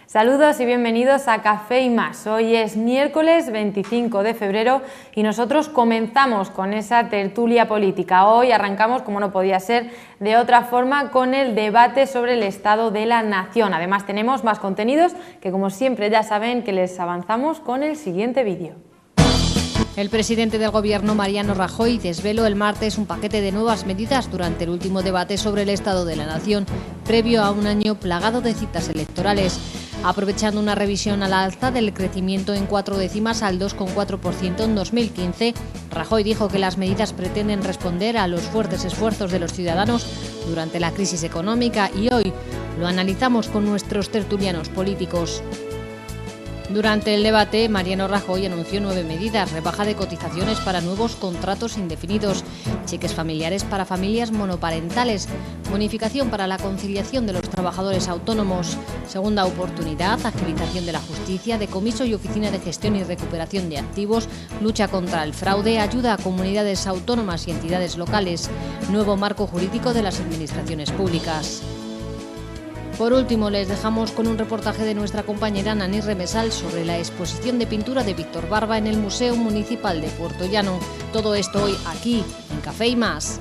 Saludos y bienvenidos a Café y Más. Hoy es miércoles 25 de febrero y nosotros comenzamos con esa tertulia política. Hoy arrancamos, como no podía ser de otra forma, con el debate sobre el estado de la nación. Además tenemos más contenidos que, como siempre, ya saben que les avanzamos con el siguiente vídeo. El presidente del Gobierno, Mariano Rajoy, desveló el martes un paquete de nuevas medidas durante el último debate sobre el estado de la nación, previo a un año plagado de citas electorales. Aprovechando una revisión al alza del crecimiento en 4 décimas al 2,4% en 2015, Rajoy dijo que las medidas pretenden responder a los fuertes esfuerzos de los ciudadanos durante la crisis económica y hoy lo analizamos con nuestros tertulianos políticos. Durante el debate, Mariano Rajoy anunció 9 medidas: rebaja de cotizaciones para nuevos contratos indefinidos, cheques familiares para familias monoparentales, bonificación para la conciliación de los trabajadores autónomos, segunda oportunidad, agilización de la justicia, decomiso y oficina de gestión y recuperación de activos, lucha contra el fraude, ayuda a comunidades autónomas y entidades locales, nuevo marco jurídico de las administraciones públicas. Por último, les dejamos con un reportaje de nuestra compañera Nani Remesal sobre la exposición de pintura de Víctor Barba en el Museo Municipal de Puertollano. Todo esto hoy aquí, en Café y Más.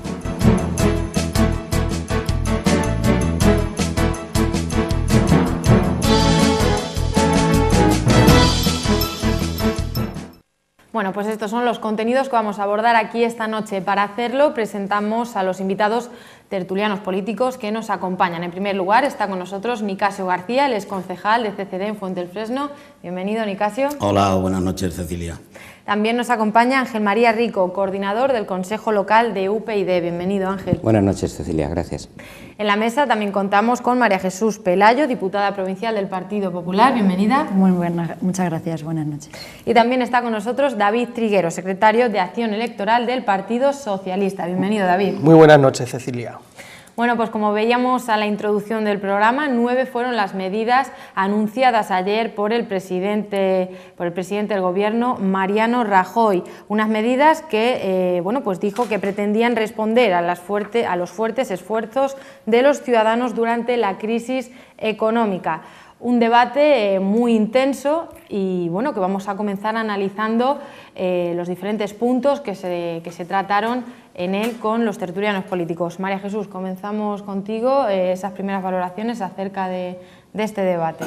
Bueno, pues estos son los contenidos que vamos a abordar aquí esta noche. Para hacerlo, presentamos a los invitados tertulianos políticos que nos acompañan. En primer lugar, está con nosotros Nicasio García, el exconcejal de CCD en Fuentedelfresno. Bienvenido, Nicasio. Hola, buenas noches, Cecilia. También nos acompaña Ángel María Rico, coordinador del Consejo Local de UPyD. Bienvenido, Ángel. Buenas noches, Cecilia, gracias. En la mesa también contamos con María Jesús Pelayo, diputada provincial del Partido Popular. Bienvenida. Muy buena, muchas gracias, buenas noches. Y también está con nosotros David Triguero, secretario de Acción Electoral del Partido Socialista. Bienvenido, David. Muy buenas noches, Cecilia. Bueno, pues como veíamos a la introducción del programa, 9 fueron las medidas anunciadas ayer por el presidente del Gobierno, Mariano Rajoy. Unas medidas que, pues dijo que pretendían responder a los fuertes esfuerzos de los ciudadanos durante la crisis económica. Un debate muy intenso y bueno, que vamos a comenzar analizando los diferentes puntos que se trataron en él con los tertulianos políticos. María Jesús, comenzamos contigo, esas primeras valoraciones acerca de este debate.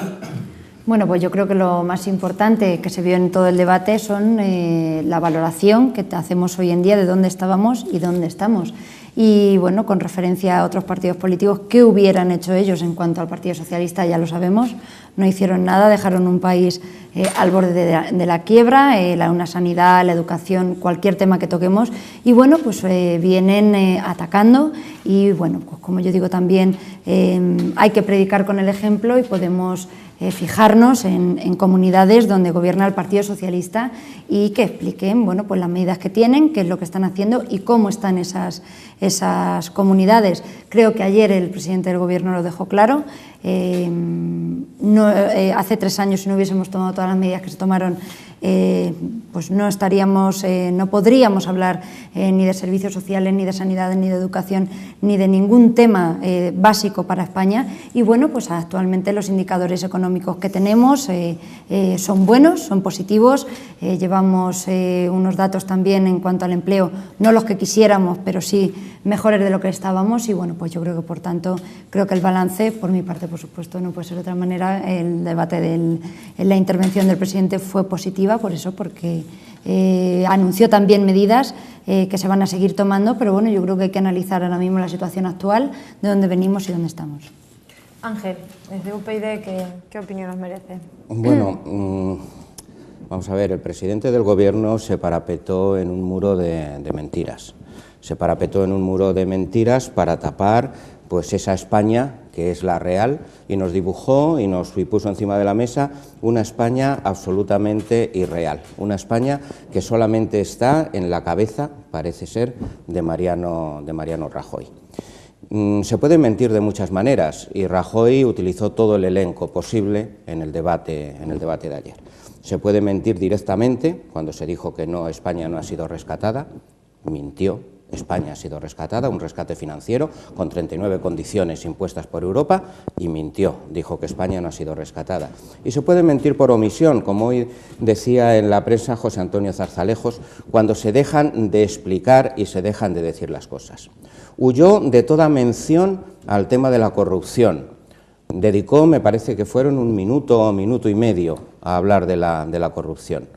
Bueno, pues yo creo que lo más importante que se vio en todo el debate son la valoración que hacemos hoy en día de dónde estábamos y dónde estamos. Y bueno, con referencia a otros partidos políticos, ¿qué hubieran hecho ellos en cuanto al Partido Socialista? Ya lo sabemos, no hicieron nada, dejaron un país al borde de la quiebra, una sanidad, la educación, cualquier tema que toquemos, y bueno, pues vienen atacando y bueno, pues como yo digo también, hay que predicar con el ejemplo y podemos fijarnos en comunidades donde gobierna el Partido Socialista y que expliquen bueno, pues las medidas que tienen, qué es lo que están haciendo y cómo están esas comunidades. Creo que ayer el presidente del Gobierno lo dejó claro. Hace 3 años, si no hubiésemos tomado todas las medidas que se tomaron, pues no podríamos hablar ni de servicios sociales, ni de sanidad, ni de educación, ni de ningún tema básico para España. Y bueno, pues actualmente los indicadores económicos que tenemos son buenos, son positivos. Llevamos unos datos también en cuanto al empleo, no los que quisiéramos, pero sí mejores de lo que estábamos. Y bueno, pues yo creo que por tanto, creo que el balance, por mi parte, por supuesto, no puede ser de otra manera. El debate en la intervención del presidente fue positiva, por eso, porque anunció también medidas que se van a seguir tomando, pero bueno, yo creo que hay que analizar ahora mismo la situación actual, de dónde venimos y dónde estamos. Ángel, desde UPyD, ¿qué opinión nos merece? Bueno, vamos a ver, el presidente del Gobierno se parapetó en un muro de mentiras. Se parapetó en un muro de mentiras para tapar pues esa España que es la real, y nos dibujó y puso encima de la mesa una España absolutamente irreal, una España que solamente está en la cabeza, parece ser, de Mariano Rajoy. Se puede mentir de muchas maneras y Rajoy utilizó todo el elenco posible en el debate de ayer. Se puede mentir directamente, cuando se dijo que no, España no ha sido rescatada, mintió España ha sido rescatada, un rescate financiero con 39 condiciones impuestas por Europa, y mintió, dijo que España no ha sido rescatada. Y se puede mentir por omisión, como hoy decía en la prensa José Antonio Zarzalejos, cuando se dejan de explicar y se dejan de decir las cosas. Huyó de toda mención al tema de la corrupción. Dedicó, me parece que fueron un minuto o minuto y medio a hablar de la corrupción.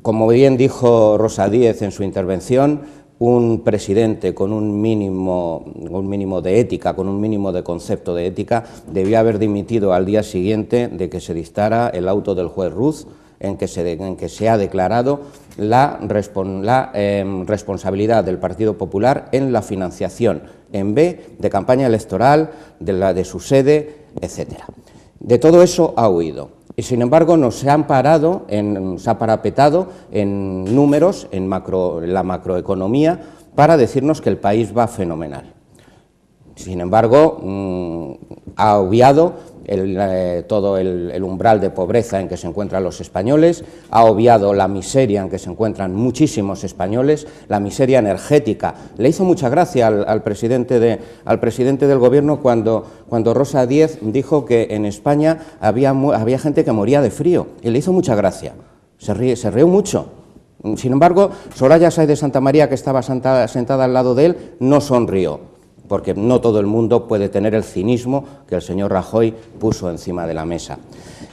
Como bien dijo Rosa Díez en su intervención, un presidente con un mínimo de ética, con un mínimo de concepto de ética, debía haber dimitido al día siguiente de que se dictara el auto del juez Ruz, en que se ha declarado la responsabilidad del Partido Popular en la financiación en B de campaña electoral, de su sede, etcétera. De todo eso ha huido. Y sin embargo se ha parapetado en números, en la macroeconomía, para decirnos que el país va fenomenal. Sin embargo, ha obviado todo el umbral de pobreza en que se encuentran los españoles, ha obviado la miseria en que se encuentran muchísimos españoles, la miseria energética. Le hizo mucha gracia al presidente del Gobierno cuando Rosa Díez dijo que en España había gente que moría de frío, y le hizo mucha gracia, se rió mucho. Sin embargo, Soraya Sáez de Santamaría, que estaba sentada al lado de él, no sonrió, porque no todo el mundo puede tener el cinismo que el señor Rajoy puso encima de la mesa.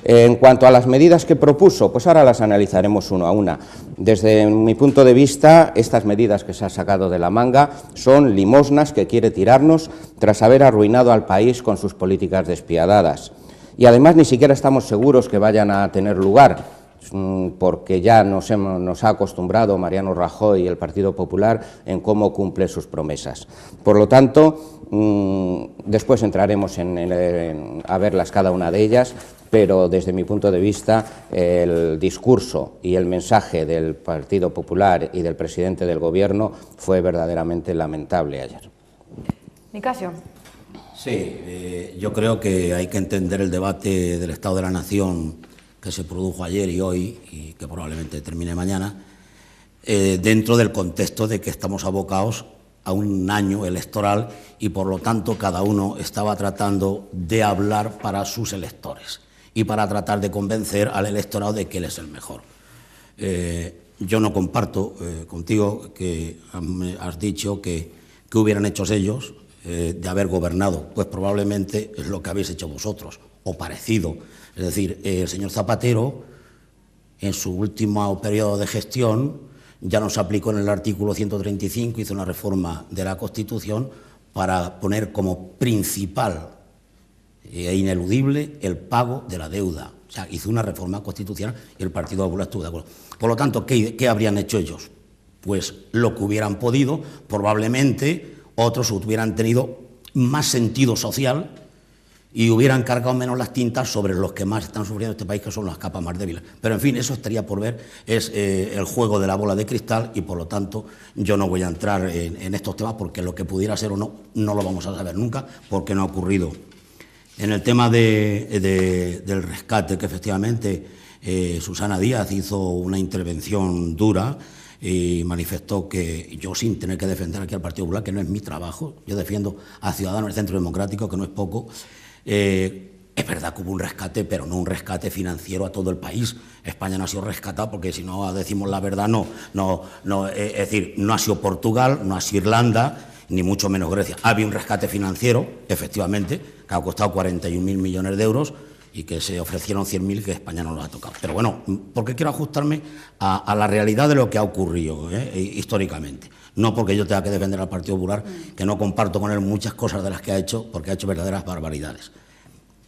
En cuanto a las medidas que propuso, pues ahora las analizaremos una a una. Desde mi punto de vista, estas medidas que se ha sacado de la manga son limosnas que quiere tirarnos tras haber arruinado al país con sus políticas despiadadas. Y además ni siquiera estamos seguros que vayan a tener lugar, porque ya nos ha acostumbrado Mariano Rajoy y el Partido Popular en cómo cumple sus promesas. Por lo tanto, después entraremos a verlas cada una de ellas, pero desde mi punto de vista el discurso y el mensaje del Partido Popular y del presidente del Gobierno fue verdaderamente lamentable ayer. Nicasio. Sí, yo creo que hay que entender el debate del Estado de la Nación que se produjo ayer y hoy, y que probablemente termine mañana, dentro del contexto de que estamos abocados a un año electoral y, por lo tanto, cada uno estaba tratando de hablar para sus electores y para tratar de convencer al electorado de que él es el mejor. Yo no comparto contigo que has dicho que hubieran hecho ellos de haber gobernado, pues probablemente es lo que habéis hecho vosotros, o parecido. Es decir, el señor Zapatero, en su último periodo de gestión, ya nos aplicó en el artículo 135, hizo una reforma de la Constitución para poner como principal e ineludible el pago de la deuda. O sea, hizo una reforma constitucional y el Partido Popular estuvo de acuerdo. Por lo tanto, ¿qué habrían hecho ellos? Pues lo que hubieran podido, probablemente otros hubieran tenido más sentido social y hubieran cargado menos las tintas sobre los que más están sufriendo este país, que son las capas más débiles. Pero, en fin, eso estaría por ver, es el juego de la bola de cristal, y, por lo tanto, yo no voy a entrar en estos temas, porque lo que pudiera ser o no, no lo vamos a saber nunca, porque no ha ocurrido. En el tema del rescate, que efectivamente Susana Díaz hizo una intervención dura y manifestó que yo, sin tener que defender aquí al Partido Popular, que no es mi trabajo, yo defiendo a Ciudadanos del Centro Democrático, que no es poco. Es verdad que hubo un rescate, pero no un rescate financiero a todo el país. España no ha sido rescatada, porque si no decimos la verdad, es decir, no ha sido Portugal, no ha sido Irlanda, ni mucho menos Grecia. Había un rescate financiero, efectivamente, que ha costado 41.000 millones de euros y que se ofrecieron 100.000 que España no los ha tocado. Pero bueno, porque quiero ajustarme a la realidad de lo que ha ocurrido históricamente. No porque yo tenga que defender al Partido Popular, que no comparto con él muchas cosas de las que ha hecho, porque ha hecho verdaderas barbaridades.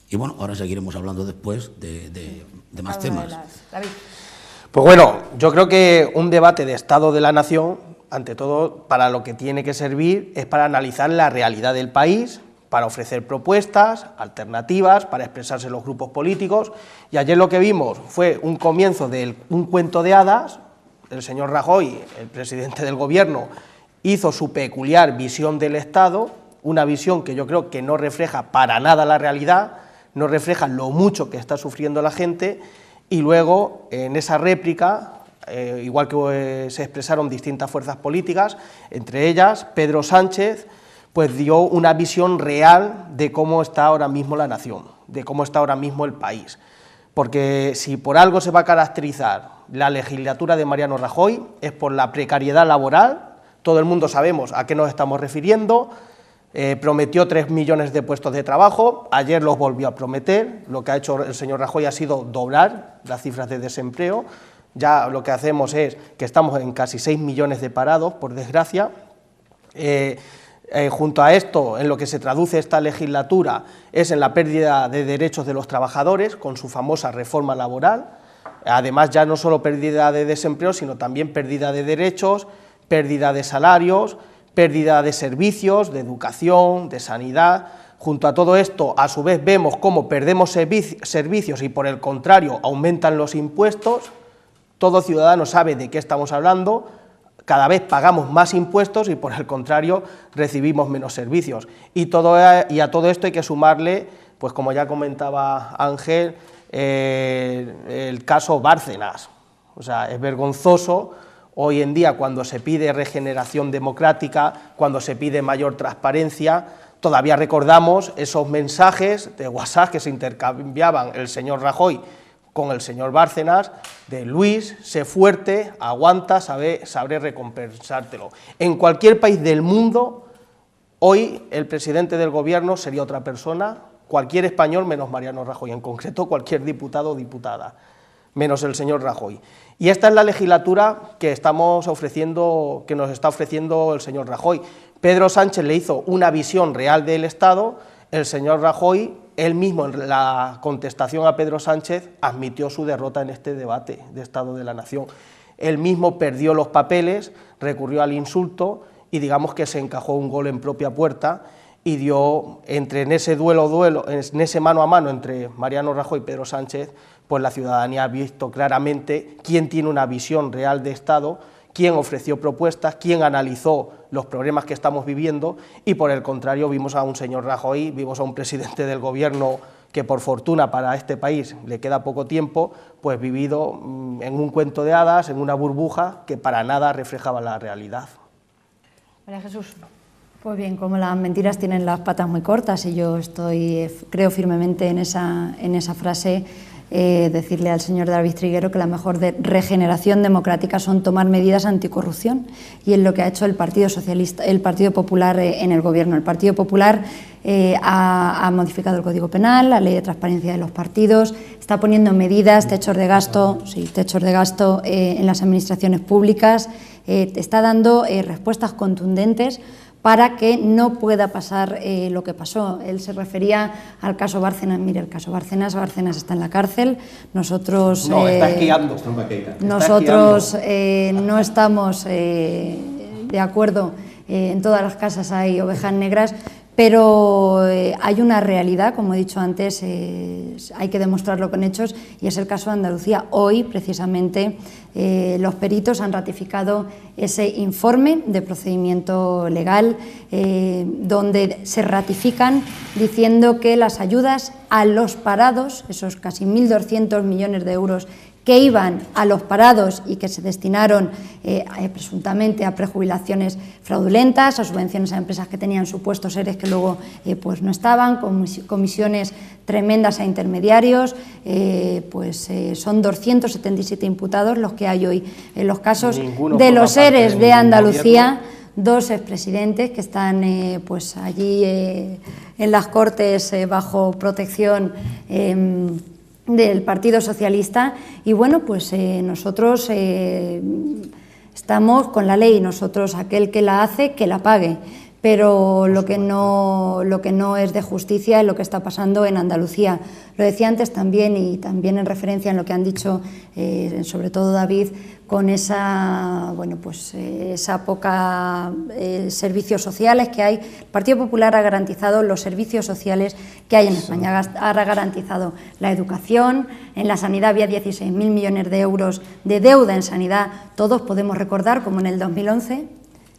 Y bueno, ahora seguiremos hablando después de más temas. David. Pues bueno, yo creo que un debate de Estado de la Nación, ante todo, para lo que tiene que servir es para analizar la realidad del país, para ofrecer propuestas, alternativas, para expresarse los grupos políticos. Y ayer lo que vimos fue un comienzo de un cuento de hadas. El señor Rajoy, el presidente del Gobierno, hizo su peculiar visión del Estado, una visión que yo creo que no refleja para nada la realidad, no refleja lo mucho que está sufriendo la gente, y luego, en esa réplica, igual que se expresaron distintas fuerzas políticas, entre ellas Pedro Sánchez, pues dio una visión real de cómo está ahora mismo la nación, de cómo está ahora mismo el país. Porque si por algo se va a caracterizar la legislatura de Mariano Rajoy es por la precariedad laboral, todo el mundo sabemos a qué nos estamos refiriendo, prometió 3 millones de puestos de trabajo, ayer los volvió a prometer, lo que ha hecho el señor Rajoy ha sido doblar las cifras de desempleo, ya lo que hacemos es que estamos en casi 6 millones de parados, por desgracia. Junto a esto, en lo que se traduce esta legislatura es en la pérdida de derechos de los trabajadores, con su famosa reforma laboral, además ya no solo pérdida de desempleo, sino también pérdida de derechos, pérdida de salarios, pérdida de servicios, de educación, de sanidad. Junto a todo esto, a su vez vemos cómo perdemos servicios y por el contrario aumentan los impuestos. Todo ciudadano sabe de qué estamos hablando. Cada vez pagamos más impuestos y por el contrario recibimos menos servicios. Y a todo esto hay que sumarle, pues como ya comentaba Ángel, el caso Bárcenas. O sea, es vergonzoso hoy en día cuando se pide regeneración democrática, cuando se pide mayor transparencia, todavía recordamos esos mensajes de WhatsApp que se intercambiaban el señor Rajoy con el señor Bárcenas, de Luis, sé fuerte, aguanta, sabré recompensártelo. En cualquier país del mundo, hoy el presidente del gobierno sería otra persona, cualquier español menos Mariano Rajoy, en concreto cualquier diputado o diputada, menos el señor Rajoy. Y esta es la legislatura que estamos ofreciendo, que nos está ofreciendo el señor Rajoy. Pedro Sánchez le hizo una visión real del Estado, el señor Rajoy, él mismo en la contestación a Pedro Sánchez, admitió su derrota en este debate de Estado de la Nación. Él mismo perdió los papeles, recurrió al insulto y digamos que se encajó un gol en propia puerta y dio, en ese en ese mano a mano entre Mariano Rajoy y Pedro Sánchez, pues la ciudadanía ha visto claramente quién tiene una visión real de Estado, quién ofreció propuestas, quién analizó los problemas que estamos viviendo y por el contrario vimos a un señor Rajoy, vimos a un presidente del gobierno que por fortuna para este país le queda poco tiempo, pues vivido en un cuento de hadas, en una burbuja que para nada reflejaba la realidad. María Jesús. Pues bien, como las mentiras tienen las patas muy cortas y yo creo firmemente en esa frase, decirle al señor David Triguero que la mejor regeneración democrática son tomar medidas anticorrupción y es lo que ha hecho el Partido Socialista, el Partido Popular en el gobierno. El Partido Popular ha modificado el Código Penal, la Ley de Transparencia de los partidos, está poniendo medidas, techos de gasto en las administraciones públicas, está dando respuestas contundentes para que no pueda pasar lo que pasó. Él se refería al caso Bárcenas. Mire, el caso Bárcenas está en la cárcel. Nosotros no, está esquiando. Nosotros no estamos de acuerdo. En todas las casas hay ovejas negras, pero hay una realidad, como he dicho antes, hay que demostrarlo con hechos, y es el caso de Andalucía. Hoy, precisamente, los peritos han ratificado ese informe de procedimiento legal, donde se ratifican diciendo que las ayudas a los parados, esos casi 1.200 millones de euros que iban a los parados y que se destinaron presuntamente a prejubilaciones fraudulentas, a subvenciones a empresas que tenían supuestos seres que luego pues no estaban, comisiones tremendas a intermediarios, son 277 imputados los que hay hoy en los casos de los seres de Andalucía. Dos expresidentes que están pues allí en las Cortes bajo protección del Partido Socialista, y bueno, pues nosotros estamos con la ley, nosotros aquel que la hace, que la pague, pero lo que no es de justicia es lo que está pasando en Andalucía. Lo decía antes también, y también en referencia en lo que han dicho sobre todo David, con esa poca servicios sociales que hay. El Partido Popular ha garantizado los servicios sociales que hay en España, ha garantizado la educación, en la sanidad había 16.000 millones de euros de deuda en sanidad. Todos podemos recordar como en el 2011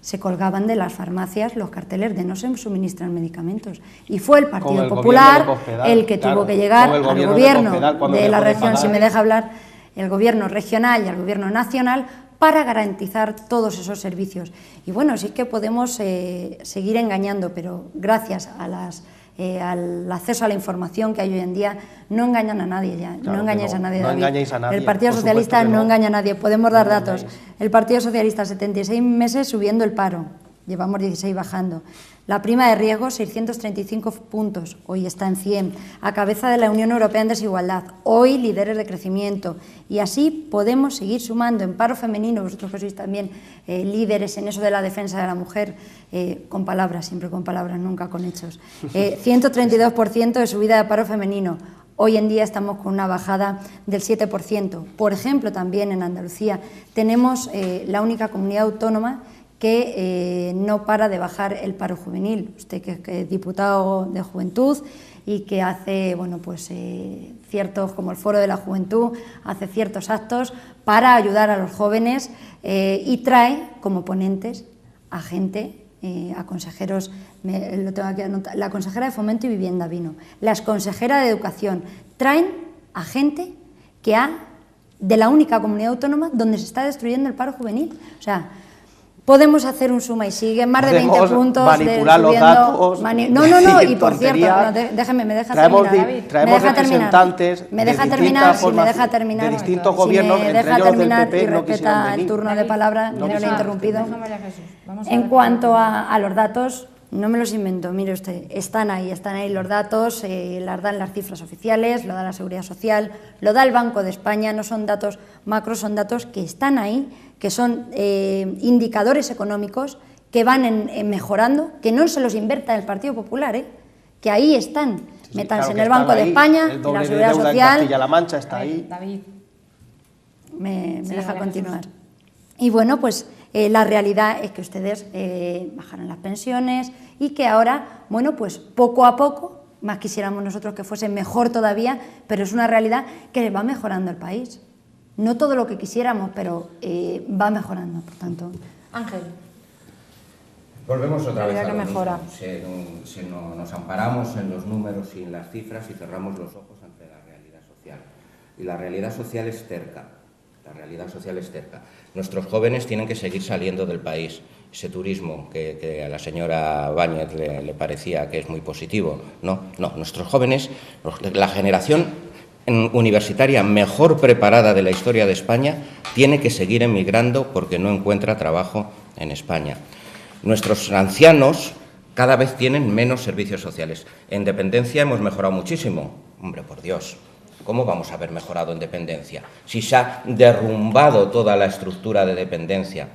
se colgaban de las farmacias los carteles de no se suministran medicamentos, y fue el Partido Popular el que tuvo que llegar al gobierno de la región, si me deja hablar, el Gobierno regional y el Gobierno nacional para garantizar todos esos servicios. Y bueno, sí que podemos seguir engañando, pero gracias a al acceso a la información que hay hoy en día, no engañan a nadie ya. Claro, no engañéis a nadie, no David. engañéis a nadie, El Partido por Socialista supuesto que no engaña a nadie. Podemos dar datos. engañéis. El Partido Socialista, 76 meses subiendo el paro. Llevamos 16 bajando. La prima de riesgo, 635 puntos, hoy está en 100. A cabeza de la Unión Europea en desigualdad, hoy líderes de crecimiento. Y así podemos seguir sumando en paro femenino, vosotros que sois también líderes en eso de la defensa de la mujer, con palabras, siempre con palabras, nunca con hechos. 132% de subida de paro femenino. Hoy en día estamos con una bajada del 7%. Por ejemplo, también en Andalucía tenemos la única comunidad autónoma que no para de bajar el paro juvenil. Usted que es diputado de Juventud y que hace, bueno, pues ciertos, como el Foro de la Juventud, hace ciertos actos para ayudar a los jóvenes y trae como ponentes a gente, a consejeros, lo tengo aquí anotado, la consejera de Fomento y Vivienda vino, la consejera de Educación, traen a gente que de la única comunidad autónoma donde se está destruyendo el paro juvenil. O sea, podemos hacer un suma y sigue, más de 20 puntos. Manipular los datos. No, y por cierto, me deja representantes me deja terminar, de distintos gobiernos, si me entre deja ellos del terminar PP, y no quisieron respeta el venir. turno de palabra, no le he interrumpido. En cuanto a los datos, no me los invento, mire usted, están ahí los datos, las dan las cifras oficiales, lo da la Seguridad Social, lo da el Banco de España, no son datos macros, son datos que están ahí, que son indicadores económicos que van mejorando, que no se los invierta el Partido Popular, que ahí están, métanse en el Banco de España, en la Seguridad Social. En Castilla-La Mancha está ahí. David. Me deja continuar. Y bueno, pues la realidad es que ustedes bajaron las pensiones y que ahora, bueno, pues poco a poco, más quisiéramos nosotros que fuese mejor todavía, pero es una realidad que va mejorando el país. No todo lo que quisiéramos, pero va mejorando, por tanto. Ángel. Volvemos otra vez a que lo mejora. mismo. Nos amparamos en los números y en las cifras y cerramos los ojos ante la realidad social. Y la realidad social es terca. La realidad social es terca. Nuestros jóvenes tienen que seguir saliendo del país. Ese turismo que a la señora Báñez le parecía que es muy positivo. No, nuestros jóvenes, la generación universitaria mejor preparada de la historia de España, tiene que seguir emigrando porque no encuentra trabajo en España. Nuestros ancianos cada vez tienen menos servicios sociales. En dependencia hemos mejorado muchísimo. Hombre, por Dios, ¿cómo vamos a haber mejorado en dependencia si se ha derrumbado toda la estructura de dependencia?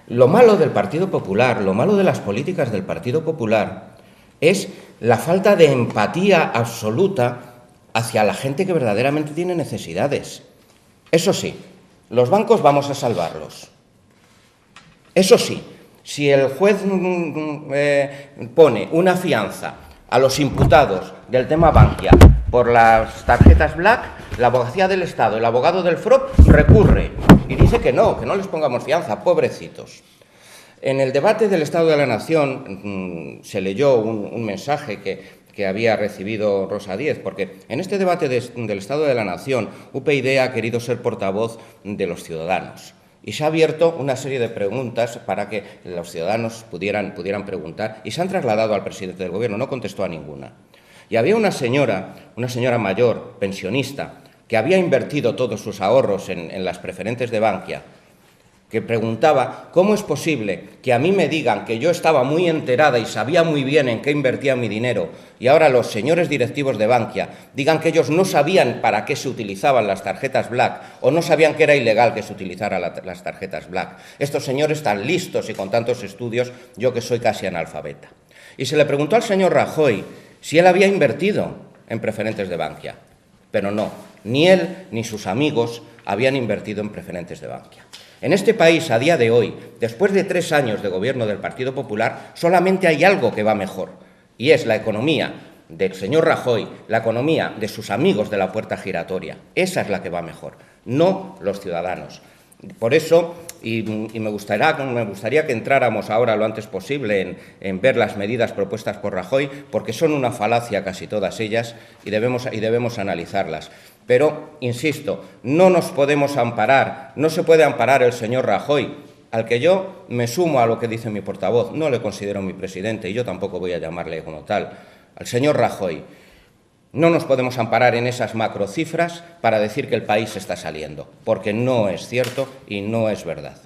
Lo malo del Partido Popular, lo malo de las políticas del Partido Popular es la falta de empatía absoluta hacia la gente que verdaderamente tiene necesidades. Eso sí, los bancos vamos a salvarlos. Eso sí, si el juez pone una fianza a los imputados del tema Bankia por las tarjetas Black, la Abogacía del Estado, el abogado del FROP recurre y dice que no les pongamos fianza, pobrecitos. En el debate del Estado de la Nación se leyó un mensaje que había recibido Rosa Díez, porque en este debate del Estado de la Nación, UPyD ha querido ser portavoz de los ciudadanos y se ha abierto una serie de preguntas para que los ciudadanos pudieran preguntar y se han trasladado al presidente del Gobierno, no contestó a ninguna. Y había una señora mayor, pensionista, que había invertido todos sus ahorros en las preferentes de Bankia, que preguntaba cómo es posible que a mí me digan que yo estaba muy enterada y sabía muy bien en qué invertía mi dinero y ahora los señores directivos de Bankia digan que ellos no sabían para qué se utilizaban las tarjetas Black o no sabían que era ilegal que se utilizaran las tarjetas Black. Estos señores tan listos y con tantos estudios, yo que soy casi analfabeta. Y se le preguntó al señor Rajoy si él había invertido en preferentes de Bankia, pero no, ni él ni sus amigos habían invertido en preferentes de Bankia. En este país, a día de hoy, después de 3 años de gobierno del Partido Popular, solamente hay algo que va mejor, y es la economía del señor Rajoy, la economía de sus amigos de la puerta giratoria. Esa es la que va mejor, no los ciudadanos. Por eso, y me gustaría que entráramos ahora lo antes posible en ver las medidas propuestas por Rajoy, porque son una falacia casi todas ellas y debemos analizarlas. Pero, insisto, no nos podemos amparar, no se puede amparar el señor Rajoy, al que yo me sumo a lo que dice mi portavoz, no le considero mi presidente y yo tampoco voy a llamarle como tal, al señor Rajoy. No nos podemos amparar en esas macrocifras para decir que el país está saliendo, porque no es cierto y no es verdad.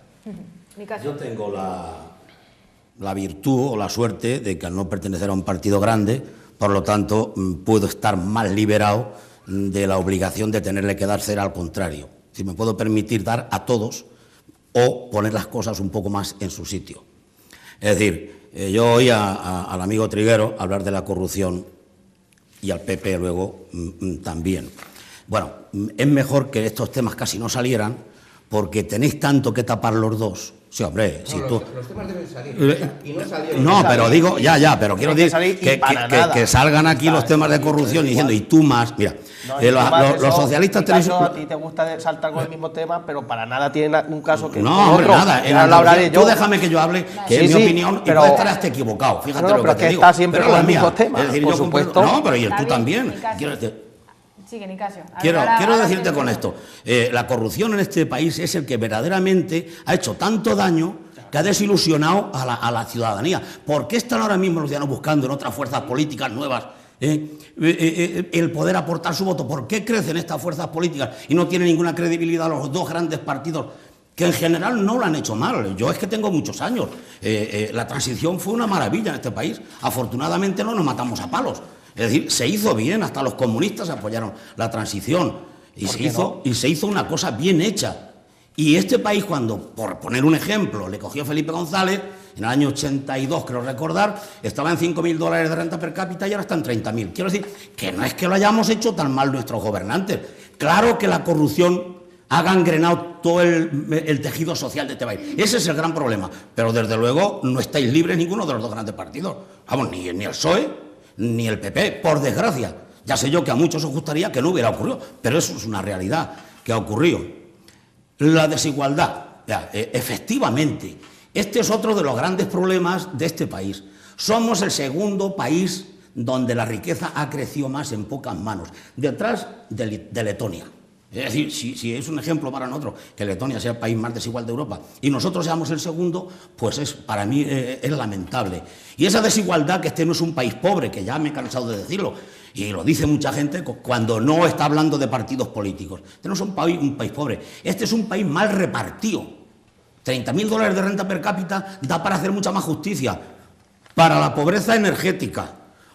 Yo tengo la virtud o la suerte de que al no pertenecer a un partido grande, por lo tanto, puedo estar más liberado de la obligación de tenerle que dar cera al contrario. Si me puedo permitir dar a todos o poner las cosas un poco más en su sitio. Es decir, yo oí al amigo Triguero hablar de la corrupción y al PP luego también. Bueno, es mejor que estos temas casi no salieran porque tenéis tanto que tapar los dos. Sí, hombre, no, si los temas deben salir y no salieron. No, pero digo, pero quiero decir que salgan aquí los temas de corrupción diciendo, y tú más, mira, los socialistas tenéis... A ti te gusta saltar con el mismo tema, pero para nada tiene un caso que... No, hombre, nada, tú déjame que yo hable, que es mi opinión, pero, y puede estar hasta equivocado, fíjate lo que te digo. Pero está siempre con los mismos temas, es decir, por supuesto. No, pero y tú también. Sigue, Nicasio. Quiero decirte con esto, la corrupción en este país es el que verdaderamente ha hecho tanto daño que ha desilusionado a la ciudadanía. ¿Por qué están ahora mismo los ciudadanos buscando en otras fuerzas políticas nuevas el poder aportar su voto? ¿Por qué crecen estas fuerzas políticas y no tienen ninguna credibilidad los dos grandes partidos que en general no lo han hecho mal? Yo es que tengo muchos años. La transición fue una maravilla en este país. Afortunadamente no nos matamos a palos. Es decir, se hizo bien, hasta los comunistas apoyaron la transición y se hizo una cosa bien hecha. Y este país, cuando, por poner un ejemplo, le cogió Felipe González, en el año 82, creo recordar, estaba en $5.000 de renta per cápita y ahora está en 30.000. Quiero decir que no es que lo hayamos hecho tan mal nuestros gobernantes. Claro que la corrupción ha gangrenado todo el tejido social de este país. Ese es el gran problema. Pero desde luego no estáis libres ninguno de los dos grandes partidos. Vamos, ni el PSOE ni el PP, por desgracia. Ya sé yo que a muchos os gustaría que no hubiera ocurrido, pero eso es una realidad que ha ocurrido. La desigualdad, efectivamente, este es otro de los grandes problemas de este país. Somos el segundo país donde la riqueza ha crecido más en pocas manos, detrás de Letonia. Es decir, si es un ejemplo para nosotros que Letonia sea el país más desigual de Europa y nosotros seamos el segundo, pues para mí es lamentable. Y esa desigualdad, que este no es un país pobre, que ya me he cansado de decirlo, y lo dice mucha gente cuando no está hablando de partidos políticos. Este no es un país pobre, este es un país mal repartido. $30.000 de renta per cápita da para hacer mucha más justicia, para la pobreza energética,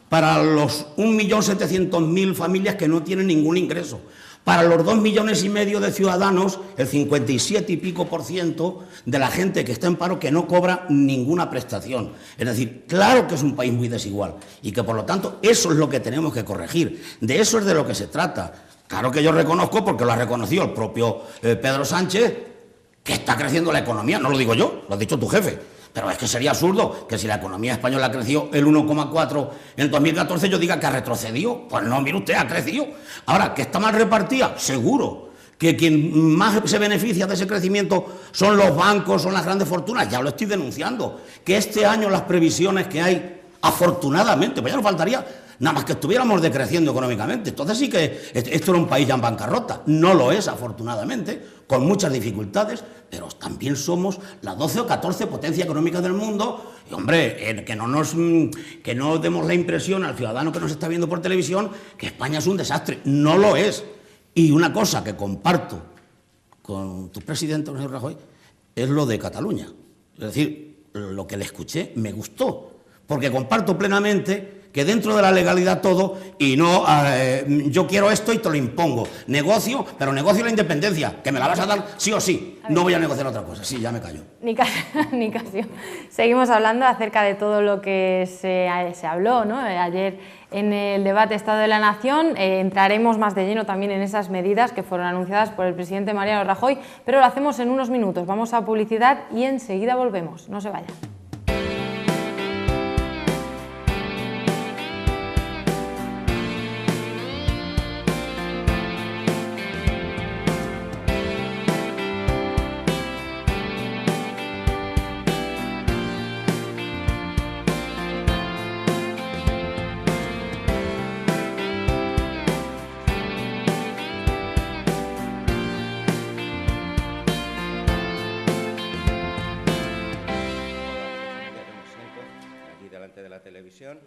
para los 1.700.000 familias que no tienen ningún ingreso, para los 2,5 millones de ciudadanos, el 57 y pico % de la gente que está en paro que no cobra ninguna prestación. Es decir, claro que es un país muy desigual y que por lo tanto eso es lo que tenemos que corregir. De eso es de lo que se trata. Claro que yo reconozco, porque lo ha reconocido el propio Pedro Sánchez, que está creciendo la economía. No lo digo yo, lo ha dicho tu jefe. Pero es que sería absurdo que si la economía española creció el 1,4 en 2014 yo diga que ha retrocedido. Pues no, mire usted, ha crecido. Ahora, ¿que está mal repartida? Seguro. Que quien más se beneficia de ese crecimiento son los bancos, son las grandes fortunas. Ya lo estoy denunciando. Que este año las previsiones que hay, afortunadamente, pues ya nos faltaría nada más que estuviéramos decreciendo económicamente. Entonces sí que esto era un país ya en bancarrota. No lo es, afortunadamente, con muchas dificultades, pero también somos la 12 o 14 potencia económica del mundo. Y, hombre, que no demos la impresión al ciudadano que nos está viendo por televisión que España es un desastre. No lo es. Y una cosa que comparto con tu presidente, señor Rajoy, es lo de Cataluña. Es decir, lo que le escuché me gustó, porque comparto plenamente que dentro de la legalidad todo, y no yo quiero esto y te lo impongo. Negocio, pero negocio la independencia, que me la vas a dar sí o sí. No voy a negociar otra cosa. Sí, ya me callo. Nicasio, seguimos hablando acerca de todo lo que se habló, ¿no? Ayer en el debate Estado de la Nación. Entraremos más de lleno también en esas medidas que fueron anunciadas por el presidente Mariano Rajoy, pero lo hacemos en unos minutos. Vamos a publicidad y enseguida volvemos. No se vayan. la televisión.